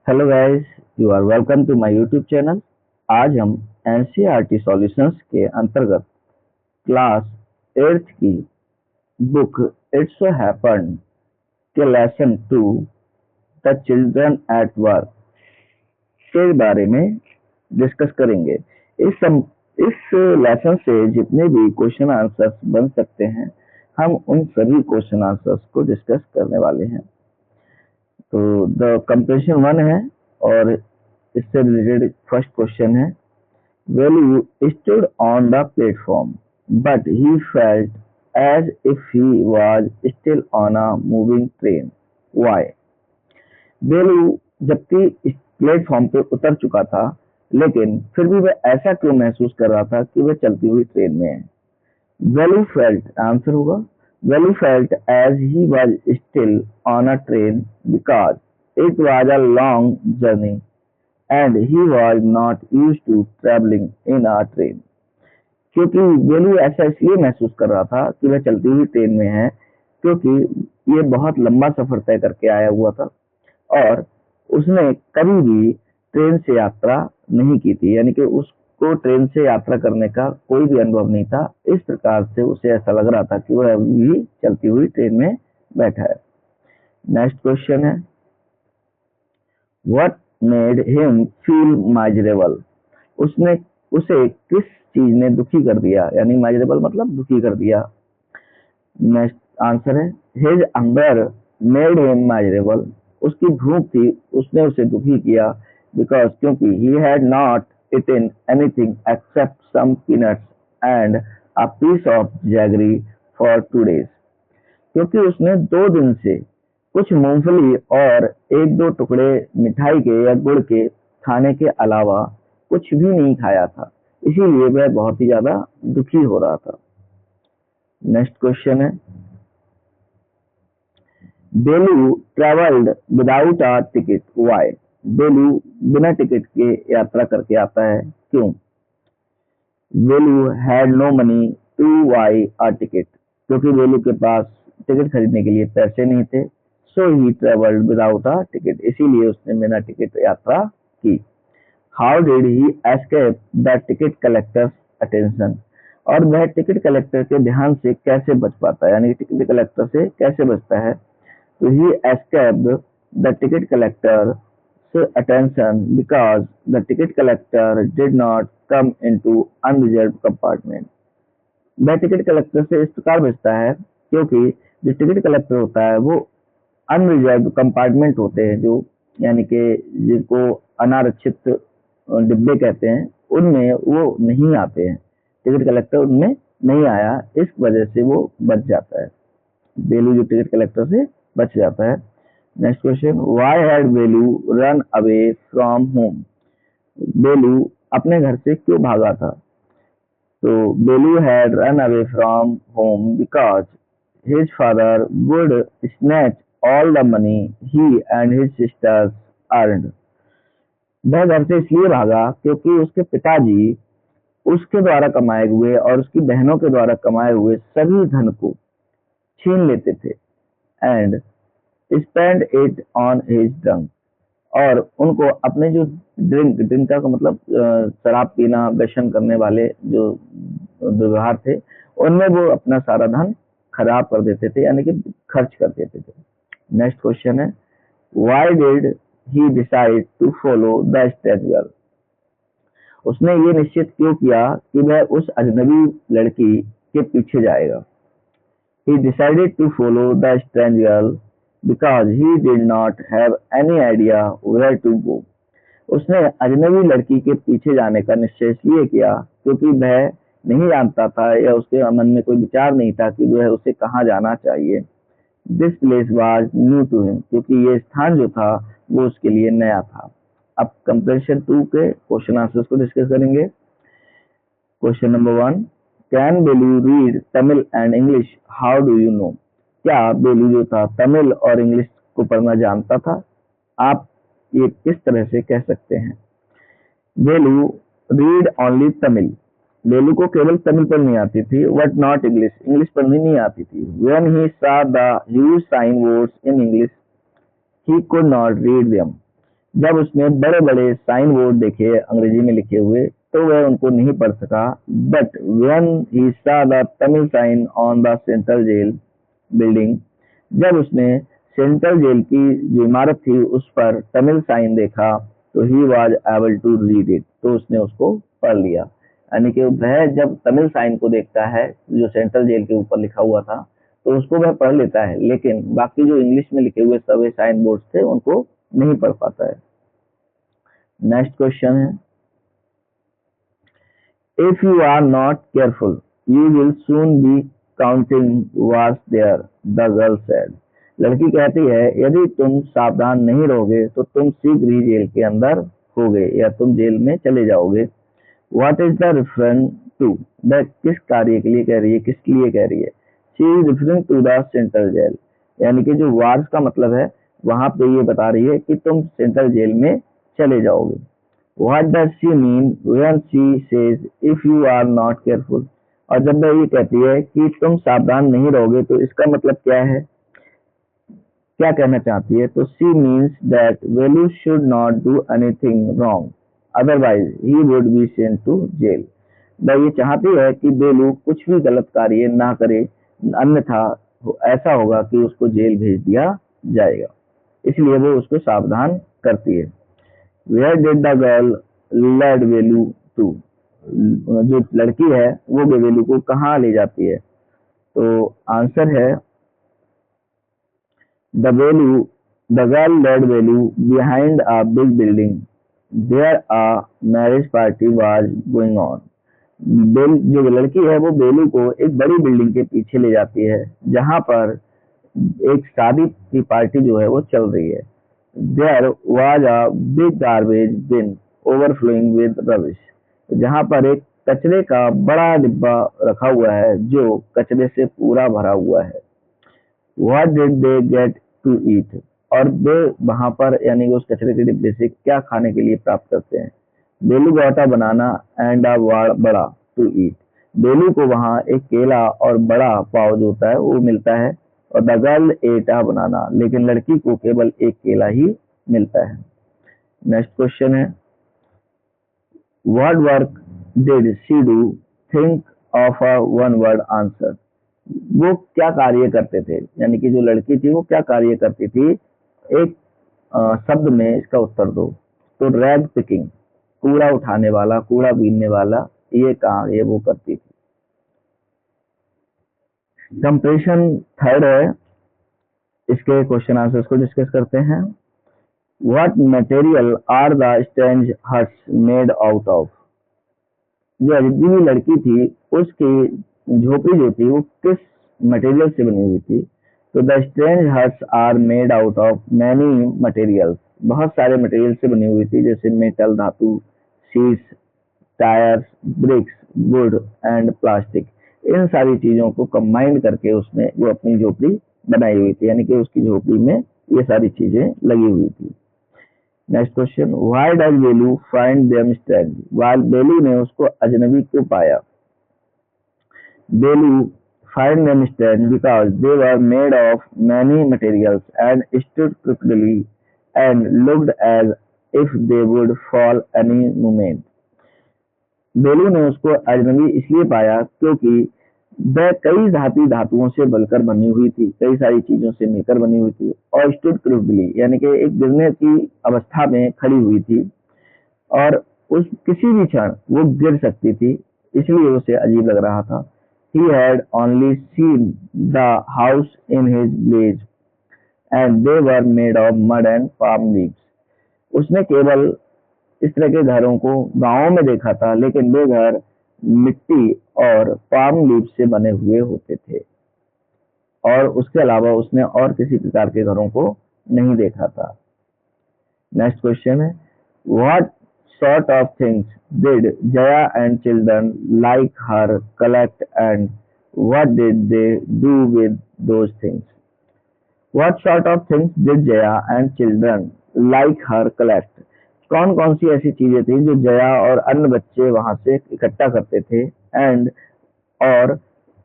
Hello guys, you are welcome to my YouTube channel. आज हम NCERT solutions के अंतर्गत क्लास 8th की बुक इट्स सो हैपन के lesson 2 the children at work के बारे में डिस्कस करेंगे। इस लेसन से जितने भी क्वेश्चन आंसर्स बन सकते हैं, हम उन सभी क्वेश्चन आंसर्स को डिस्कस करने वाले हैं। तो द कंप्रेशन 1 है और इससे रिलेटेड फर्स्ट क्वेश्चन है, Velu stood on the platform, but he felt as if he was still on a moving train. Why? वेलू जबकि इस प्लेटफॉर्म पे उतर चुका था, लेकिन फिर भी वह ऐसा क्यों महसूस कर रहा था कि वह चलती हुई ट्रेन में है। वेलू फेल्ट आंसर होगा, Velu felt as he was still on a train because it was a long journey and he was not used to traveling in a train। क्योंकि वेलू ऐसा इसलिए महसूस कर रहा था कि वह चलती हुई ट्रेन में है, क्योंकि ये बहुत लंबा सफर तय करके आया हुआ था और उसने कभी भी ट्रेन से यात्रा नहीं की थी, यानी कि उसको ट्रेन से यात्रा करने का कोई भी अनुभव नहीं था। इस प्रकार से उसे ऐसा लग रहा था कि वह अभी भी चलती हुई ट्रेन में बैठा है। नेक्स्ट क्वेश्चन है, What made him feel miserable? उसे किस चीज ने दुखी कर दिया, यानी miserable मतलब दुखी कर दिया। नेक्स्ट आंसर है, His hunger made him miserable। उसकी भूख थी, उसने उसे दुखी किया, because क्योंकि he had not eaten anything except some peanuts and a piece of jaggery for 2 days। क्योंकि उसने 2 दिन से कुछ मूंगफली और 1-2 टुकड़े मिठाई के या गुड़ के खाने के अलावा कुछ भी नहीं खाया था, इसीलिए वह बहुत ही ज्यादा दुखी हो रहा था। नेक्स्ट क्वेश्चन है, Velu travelled without a ticket, why? Velu बिना टिकट के यात्रा करके आता है, क्यों? Velu had no money to buy a ticket. क्योंकि वेलू के पास टिकट खरीदने के लिए पैसे नहीं थे। So he travelled without a ticket, इसीलिए उसने बिना टिकट यात्रा की। How did he escape the ticket collector's attention? और वह टिकट कलेक्टर के ध्यान से कैसे बच पाता है, यानी टिकट कलेक्टर से कैसे बचता है? तो he escaped the ticket collector attention because the ticket collector did not come into unreserved compartment। वह टिकट कलेक्टर से इस प्रकार बचता है क्योंकि जो टिकट कलेक्टर होता है वो अनरिजर्व कंपार्टमेंट होते हैं, जो यानी कि जिनको अनारक्षित डिब्बे कहते हैं, उनमें वो नहीं आते हैं। टिकट कलेक्टर उनमें नहीं आया, इस वजह से वो बच जाता है। बेलू जो टिकट कलेक्टर से बच जाता है। नेक्स्ट क्वेश्चन, व्हाई हैड बेलू रन अवे फ्रॉम होम? बेलू अपने घर से क्यों भागा था? तो बेलू had run away from home because his father would snatch all the money he and his sisters earned. वह घर से इसलिए भागा क्योंकि उसके पिताजी उसके द्वारा कमाए हुए और उसकी बहनों के द्वारा कमाए हुए सभी धन को छीन लेते थे and spend it on his drunk, और उनको अपने जो ड्रिंक का मतलब शराब पीना, व्यसन करने वाले जो दुर्व्यवहार थे, उनमें वो अपना सारा धन खराब कर देते थे, यानी कि खर्च कर देते थे। नेक्स्ट क्वेश्चन है, why did he decide to follow the strange girl? उसने ये निश्चित क्यों किया कि वह उस अजनबी लड़की के पीछे जाएगा? He decided to follow the strange girl because he did not have any idea where to go। उसने अजनबी लड़की के पीछे जाने का निश्चय इसलिए किया क्योंकि वह नहीं जानता था या उसके मन में कोई विचार नहीं था कि वह उसे कहाँ जाना चाहिए। This place was new to him, क्योंकि ये स्थान जो था वो उसके लिए नया था। अब कंप्रेशन 2 के क्वेश्चन आंसर्स को डिस्कस करेंगे। क्वेश्चन नंबर 1, कैन बेलू read Tamil and English? How do you know? क्या बेलू जो था तमिल और इंग्लिश को पढ़ना जानता था? आप ये किस तरह से कह सकते हैं? बेलू रीड ओनली तमिल। बेलू को केवल तमिल पढ़नी आती थी, बट नॉट इंग्लिश, इंग्लिश पढ़नी नहीं आती थी। When he saw the huge sign boards in English, he could not read them। जब उसने बड़े बड़े साइन बोर्ड देखे अंग्रेजी में लिखे हुए तो वह उनको नहीं पढ़ सका, but when he saw the Tamil sign on the central jail building, जब उसने सेंट्रल जेल की जो इमारत थी उस पर तमिल साइन देखा तो he was able to read it, तो उसने उसको पढ़ लिया। यानी कि वह जब तमिल साइन को देखता है जो सेंट्रल जेल के ऊपर लिखा हुआ था तो उसको वह पढ़ लेता है, लेकिन बाकी जो इंग्लिश में लिखे हुए सभी साइन बोर्ड थे उनको नहीं पढ़ पाता है। नेक्स्ट क्वेश्चन है, if you are not careful you will soon be counting bars there, the girl said. लड़की कहती है यदि तुम सावधान नहीं रहोगे तो तुम शीघ्र ही जेल के अंदर होगे या तुम जेल में चले जाओगे। What is the reference to, वह किस कार्य के लिए कह रही है, किस लिए कह रही है। She is referring to the central jail, यानी कि जो वार्स का मतलब है वहां पे ये बता रही है कि तुम सेंट्रल जेल में चले जाओगे। What does she mean when she says if you are not careful? और जब वह ये कहती है कि तुम सावधान नहीं रहोगे तो इसका मतलब क्या है, क्या कहना चाहती है। तो she means that Velu should not do anything wrong, otherwise he would be sent to jail। वह ये चाहती है कि बेलू कुछ भी गलत कार्य ना करे, अन्यथा ऐसा होगा कि उसको जेल भेज दिया जाएगा, इसलिए वो उसको सावधान करती है। Where did the girl lead Velu to? जो लड़की है वो बेलू को कहाँ ले जाती है। तो आंसर है the girl led Velu behind a big building where a marriage party was going on। जो लड़की है वो बेलू को एक बड़ी बिल्डिंग के पीछे ले जाती है जहां पर एक शादी की पार्टी जो है वो चल रही है। There was a big garbage bin overflowing with rubbish। जहां पर एक कचरे का बड़ा डिब्बा रखा हुआ है जो कचरे से पूरा भरा हुआ है। What did they get to eat? और वे वहां पर यानी कि उस कचरे के डिब्बे से क्या खाने के लिए प्राप्त करते हैं। बेलू got a banana and a बड़ा to eat। बेलू को वहां एक केला और बड़ा पाव जो होता है वो मिलता है, और द गर्ल एट अ बनाना, लेकिन लड़की को केवल एक केला ही मिलता है। नेक्स्ट क्वेश्चन है, what work did she do, think of a one word answer. वो क्या कार्य करते थे, यानी कि जो लड़की थी वो क्या कार्य करती थी, एक शब्द में इसका उत्तर दो। तो रैग पिकिंग, कूड़ा उठाने वाला, कूड़ा बीनने वाला, ये कार्य वो करती थी। कंप्रेशन थर्ड है, इसके क्वेश्चन आंसर्स को डिस्कस करते हैं। What material are the strange huts made out of. जो अजीब लड़की थी उसकी झोपड़ी जो थी वो किस मटेरियल से बनी हुई थी। तो the strange huts are made out of many materials, बहुत सारे मटेरियल से बनी हुई थी, जैसे मेटल, धातु, sheets, tyres, bricks, wood and plastic. इन सारी चीजों को कंबाइन करके उसने वो अपनी झोपड़ी बनाई हुई थी, यानी कि उसकी झोपड़ी में ये सारी चीजें लगी हुई थी। नेक्स्ट क्वेश्चन, व्हाई डज बेलू फाइंड देम स्ट्रेंज, वाल बेलू ने उसको अजनबी क्यों पाया। बेलू find them strange because they were made of many materials and stood crookedly and looked as if they would fall any moment। बेलू ने उसको अजनबी इसलिए पाया क्योंकि वह कई धातुओं से बनकर बनी हुई थी, कई सारी चीजों से मिलकर बनी हुई थी, और स्टूड क्रूडली यानी कि एक गिरने की अवस्था में खड़ी हुई थी, और उस किसी भी क्षण वो गिर सकती थी, इसलिए उसे अजीब लग रहा था। He had only seen the house in his village and they were made of mud and palm leaves। उसने केवल इस तरह के घरों को गांवों में देखा था, लेकिन वे घर मिट्टी और पाम लीफ से बने हुए होते थे, और उसके अलावा उसने और किसी प्रकार के घरों को नहीं देखा था। नेक्स्ट क्वेश्चन है, what sort of things did Jaya and children like her collect and what did they do with those things? What sort of things did Jaya and children like her collect? कौन कौन सी ऐसी चीजें थी जो जया और अन्य बच्चे वहां से इकट्ठा करते थे, एंड और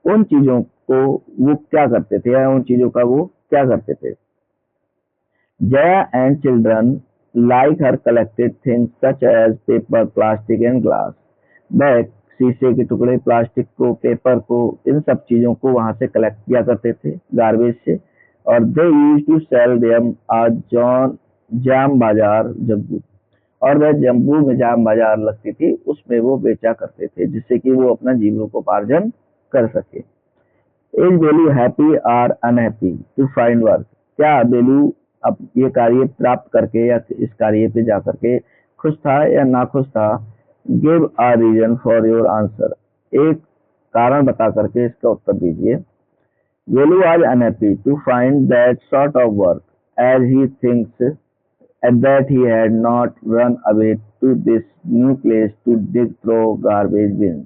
उन चीजों को वो क्या करते थे या उन चीजों का वो क्या करते थे। Jaya and children like her collected things such as paper, plastic and glass. वह शीशे के टुकड़े, प्लास्टिक को, पेपर को, इन सब चीजों को वहां से कलेक्ट किया करते थे गार्बेज से, और they use to sell them जॉन जाम बाजार जम्बू, और वह जम्बू में जाम बाजार लगती थी, उसमें वो बेचा करते थे जिससे कि वो अपना जीवनोपार्जन कर सके। इज बेलू हैप्पी और अनहैप्पी टू फाइंड वर्क? क्या बेलू अब ये कार्य प्राप्त करके या इस कार्य पे जा करके खुश था या नाखुश था? Give a reason for your answer. एक कारण बता करके इसका उत्तर दीजिए। Velu was unhappy to find that sort of work as he thinks that he had not run away to this new place to dig through garbage bins.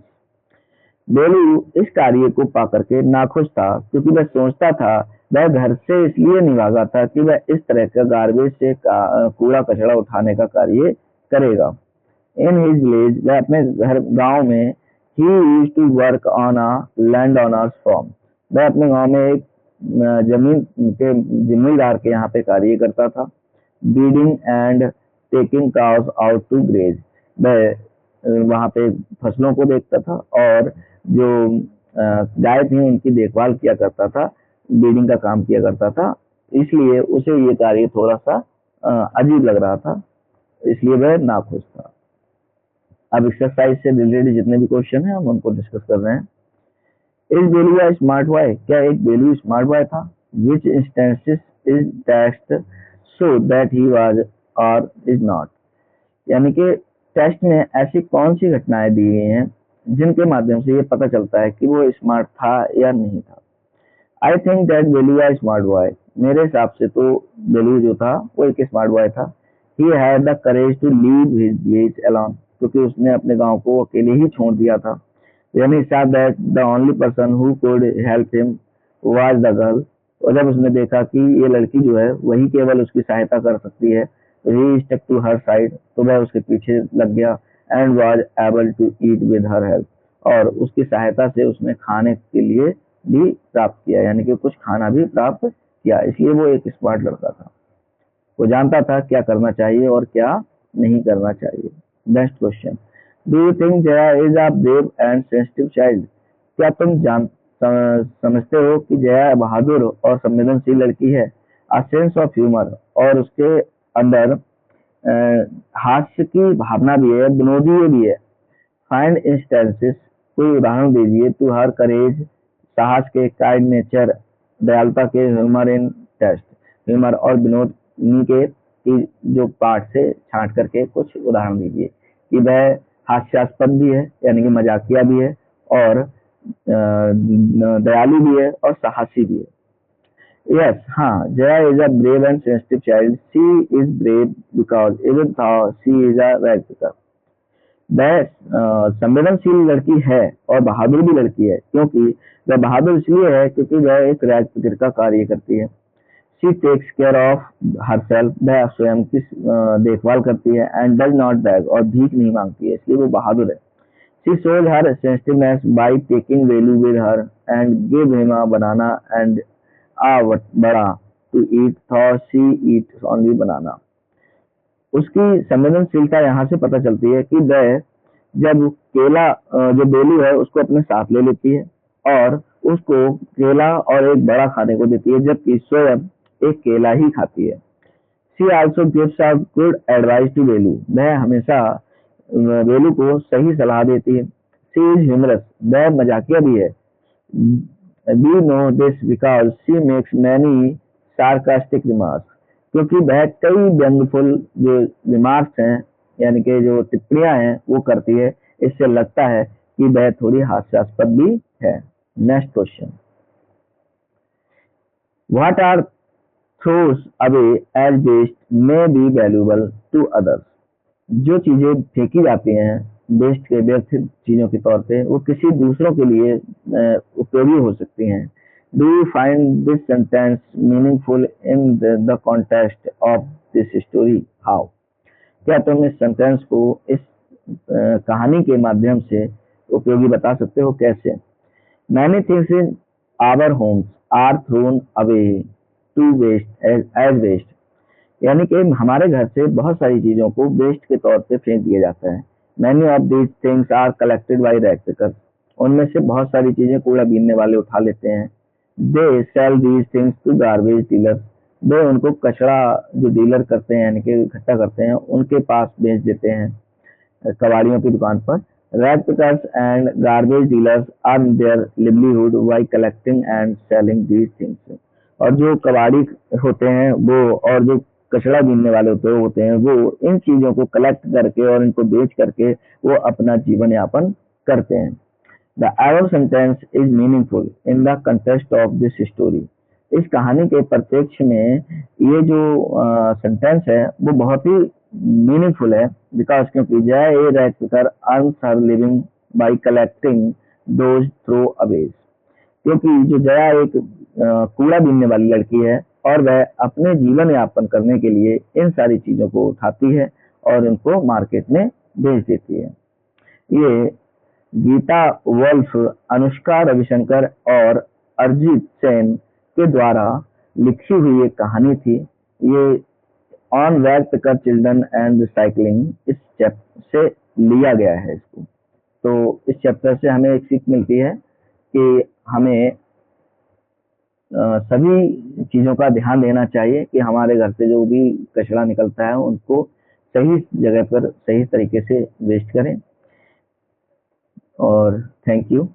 बेलू इस कार्य को पाकर के नाखुश था क्योंकि वह सोचता था, वह घर से इसलिए नहीं भागा था कि वह इस तरह का गार्बेज से कूड़ा कचरा उठाने का कार्य करेगा। इन हिज विलेज, वह अपने घर गांव में, he used to work on a land owner's farm, वह अपने गांव में एक जमीन के जिम्मेदार के यहाँ पे कार्य करता था। Breeding and taking cows out to graze, वह वहाँ पे फसलों को देखता था और जो गाय थी उनकी देखभाल किया करता था, ब्रीडिंग का काम किया करता था, इसलिए उसे ये कार्य थोड़ा सा अजीब लग रहा था, इसलिए वह नाखुश था। अब एक्सरसाइज से रिलेटेड जितने भी क्वेश्चन हैं हम उनको डिस्कस कर रहे हैं। इज बेलू अ स्मार्ट बॉय? क्या एक बेलू स्मार्ट बॉय था? Which instances is test so that he was or is not? यानी कि टेस्ट में ऐसी कौन सी घटनाएं दी गई हैं जिनके माध्यम से ये पता चलता है कि वो स्मार्ट था या नहीं था। आई थिंक दैट बेलू अ स्मार्ट बॉय, मेरे हिसाब से तो बेलू जो था वो एक स्मार्ट बॉय था। He had the courage to leave his village alone, क्योंकि उसने अपने गांव को अकेले ही छोड़ दिया था। यानी that the only person who could help him was the girl, और जब उसने देखा कि ये लड़की जो है वही केवल उसकी सहायता कर सकती है, तो he stuck to her side, तो वह उसके पीछे लग गया। And was able to eat with her help, और उसकी सहायता से उसने खाने के लिए भी प्राप्त किया, यानी कि कुछ खाना भी प्राप्त किया, इसलिए वो एक स्मार्ट लड़का था। वो जानता था क्या करना चाहिए और क्या नहीं करना चाहिए। Next question, do you think Jaya is a brave and sensitive child? क्या तुम समझते हो कि जया बहादुर और संवेदनशील लड़की है? अ सेंस ऑफ ह्यूमर, और उसके अंदर हास्य की भावना भी है, विनोदी भी है। फाइंड इंस्टेंसेस, कोई उदाहरण दीजिए, टू हर करेज, साहस के, काइंड नेचर, दयालुता के, ह्यूमर इन टेस्ट, ह्यूमर और विनोद के की जो पार्ट से छांट करके कुछ उदाहरण दीजिए कि वह हास्यास्पद भी है, यानी कि मजाकिया भी है, और दयालु भी है और साहसी भी है। Yes, हाँ, Jaya is a brave and sensitive child. She is brave because even though she is a rag picker. वह संवेदनशील लड़की है और बहादुर भी लड़की है, क्योंकि वह बहादुर इसलिए है क्योंकि वह एक रैग पिकर का कार्य करती है। She takes care of herself, वह स्वयं की देखभाल करती है, and does not beg, और भीख नहीं मांगती है, इसलिए वो बहादुर है। She shows her sensitiveness by taking Velu with her and give him a banana and बड़ा to eat, though she eats only banana. उसकी संवेदनशीलता यहाँ से पता चलती है कि वह जब केला जो बेलू है उसको अपने साथ ले लेती है और उसको केला और एक बड़ा खाने को देती है, जबकि स्वयं एक केला ही खाती है। She also gives a good advice to बेलू, वह हमेशा बेलू को सही सलाह देती है। She is humorous, वह मजाकिया भी है। We know this because she makes many sarcastic remarks, क्योंकि वह कई व्यंग्यफुल जो रिमार्क्स हैं, यानी कि जो टिप्पणियां हैं वो करती है, इससे लगता है कि वह थोड़ी हास्यास्पद भी है। Next question, what are throws away as waste may be valuable to others? जो चीजें फेंकी जाती हैं वेस्ट के व्यर्थ चीजों के तौर पे, वो किसी दूसरों के लिए उपयोगी हो सकती हैं। Do you find this sentence meaningful in the context of this story? How? क्या तुम इस सेंटेंस को इस कहानी के माध्यम से उपयोगी बता सकते हो? कैसे? Many things in our homes are thrown away to waste as waste, यानी कि हमारे घर से बहुत सारी चीज़ों को वेस्ट के तौर पे फेंक दिया जाता है। Many of these things are collected by rag pickers, उनमें से बहुत सारी चीज़ें कूड़ा बीनने वाले उठा लेते हैं। They sell these things to garbage dealers, वे उनको कचरा जो डीलर करते हैं यानी कि इकट्ठा करते हैं उनके पास बेच देते हैं, कबाड़ियों की दुकान पर। Rag pickers and garbage dealers earn there livelihood bye collecting and selling these things, और जो कबाड़ी होते हैं वो और जो कचरा बीनने वाले होते हैं वो इन चीज़ों को कलेक्ट करके और इनको बेच करके वो अपना जीवन यापन करते हैं। The above sentence is meaningful in the context of this story. इस कहानी के परिप्रेक्ष्य में ये जो सेंटेंस है वो बहुत ही मीनिंगफुल है, बिकॉज क्योंकि Jaya a rag picker earns her living by collecting those throwaways, क्योंकि जो जया एक कूड़ा बीनने वाली लड़की है और वह अपने जीवन यापन करने के लिए इन सारी चीज़ों को उठाती है और इनको मार्केट में बेच देती है। ये गीता वल्फ, अनुष्का रविशंकर और अरिजीत सेन के द्वारा लिखी हुई एक कहानी थी। ये on rag picker children and recycling इस चैप्टर से लिया गया है इसको। तो इस चैप्टर से हमें एक सीख मिलती है कि हमें सभी चीज़ों का ध्यान देना चाहिए कि हमारे घर से जो भी कचरा निकलता है उनको सही जगह पर सही तरीके से वेस्ट करें। और थैंक यू।